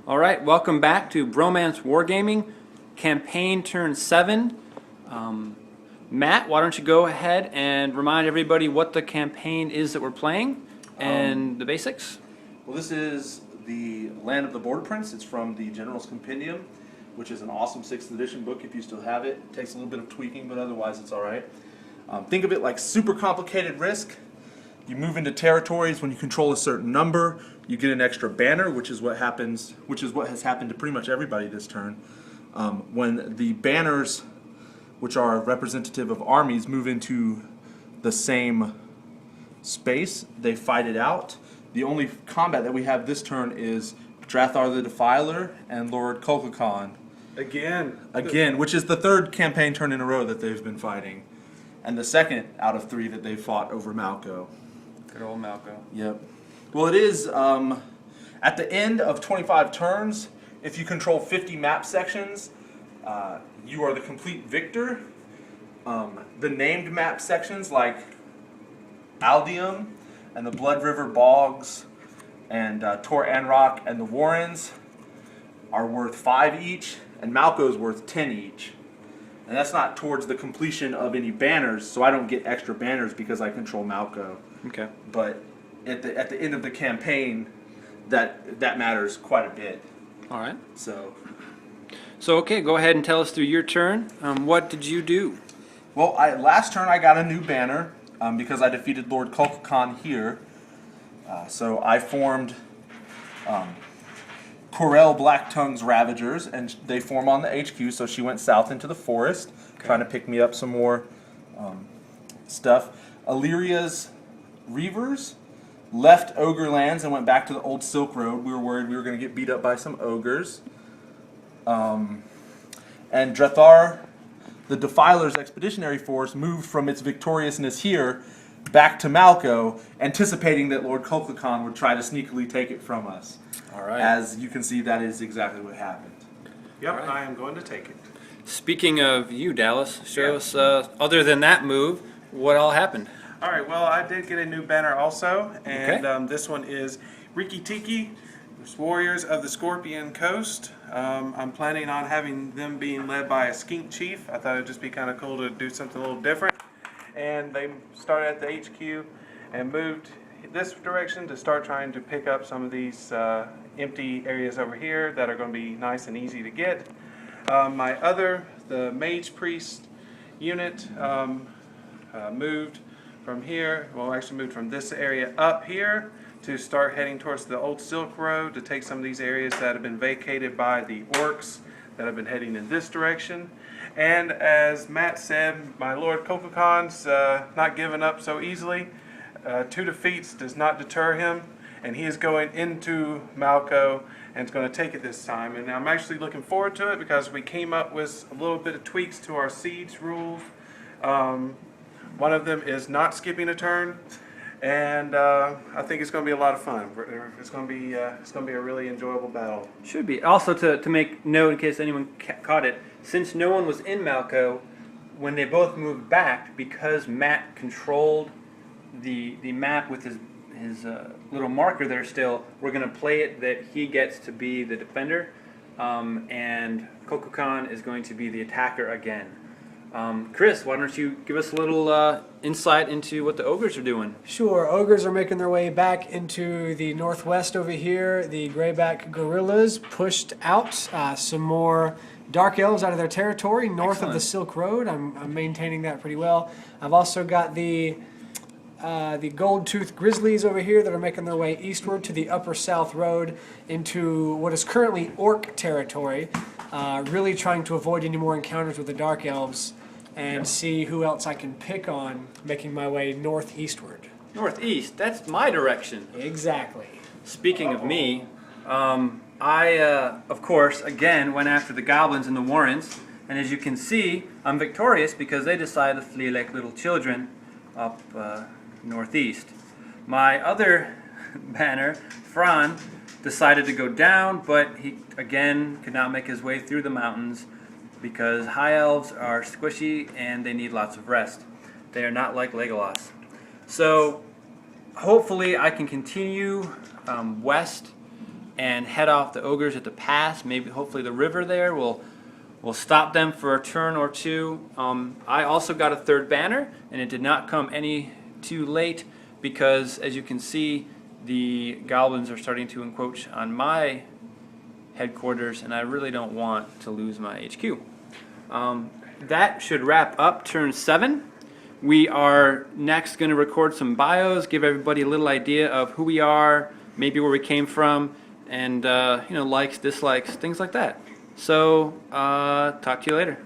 All right, welcome back to Bromance WarGaming, campaign turn 7. Matt, why don't you go ahead and remind everybody what the campaign is that we're playing and the basics? Well, this is the Land of the Border Prince. It's from the General's Compendium, which is an awesome 6th edition book if you still have it. It takes a little bit of tweaking, but otherwise it's all right. Think of it like super complicated Risk. You move into territories when you control a certain number. You get an extra banner, which is what has happened to pretty much everybody this turn. When the banners, which are representative of armies, move into the same space, they fight it out. The only combat that we have this turn is Drathar the Defiler and Lord Kolkakon. Again, which is the 3rd campaign turn in a row that they've been fighting. And the 2nd out of 3 that they've fought over Malco. Good old Malco. Yep. Well, it is at the end of 25 turns, if you control 50 map sections, you are the complete victor. The named map sections like Aldium and the Blood River Bogs and Tor Anrock and the Warrens are worth 5 each, and Malco's worth 10 each. And that's not towards the completion of any banners, so I don't get extra banners because I control Malco. Okay. But at the end of the campaign, that matters quite a bit. All right. So okay, go ahead and tell us through your turn. What did you do? well, last turn I got a new banner because I defeated Lord Kolkakon here. So I formed Corel Blacktongue's Ravagers, and they form on the HQ, so she went south into the forest, trying to pick me up some more stuff. Illyria's Reavers left Ogre Lands and went back to the old Silk Road. We were worried we were going to get beat up by some ogres. And Drathar, the Defiler's Expeditionary Force, moved from its victoriousness here back to Malco, anticipating that Lord Kolkakon would try to sneakily take it from us. All right. As you can see, that is exactly what happened. Yep, All right. I am going to take it. Speaking of you, Dallas, show Yeah. us, other than that move, what all happened? All right, well, I did get a new banner also, and Okay. this one is Riki Tiki, Warriors of the Scorpion Coast. I'm planning on having them being led by a skink chief. I thought it'd just be kind of cool to do something a little different. And they started at the HQ and moved this direction to start trying to pick up some of these empty areas over here that are going to be nice and easy to get. The Mage Priest unit moved from here, well, actually moved from this area up here to start heading towards the old Silk Road to take some of these areas that have been vacated by the orcs that have been heading in this direction. And as Matt said, my Lord Kolkakon's not giving up so easily. 2 defeats does not deter him, and he is going into Malco and is going to take it this time. And I'm actually looking forward to it because we came up with a little bit of tweaks to our siege rules. One of them is not skipping a turn, and I think it's going to be a lot of fun. It's going to be a really enjoyable battle. Should be. Also, to make note, in case anyone caught it, since no one was in Malco, when they both moved back, because Matt controlled the map with his little marker there still, we're going to play it that he gets to be the defender, and Kolkakon is going to be the attacker again. Chris, why don't you give us a little insight into what the ogres are doing? Sure, ogres are making their way back into the northwest over here. The grayback gorillas pushed out some more dark elves out of their territory north of the Silk Road. I'm maintaining that pretty well. I've also got the gold-toothed grizzlies over here that are making their way eastward to the upper south road into what is currently orc territory, really trying to avoid any more encounters with the dark elves and see who else I can pick on, making my way northeastward. Northeast, that's my direction. Exactly. Speaking of me, I, of course, again went after the goblins and the Warrens, and as you can see, I'm victorious because they decided to flee like little children up northeast. My other banner, Fran, decided to go down, but he again could not make his way through the mountains because high elves are squishy and they need lots of rest. They are not like Legolas. So hopefully I can continue west and head off the ogres at the pass. Maybe, hopefully, the river there will stop them for a turn or two. I also got a third banner, and it did not come any too late because, as you can see, the goblins are starting to encroach on my headquarters, and I really don't want to lose my HQ. That should wrap up turn 7. We are next going to record some bios, give everybody a little idea of who we are, maybe where we came from, and likes, dislikes, things like that. So, talk to you later.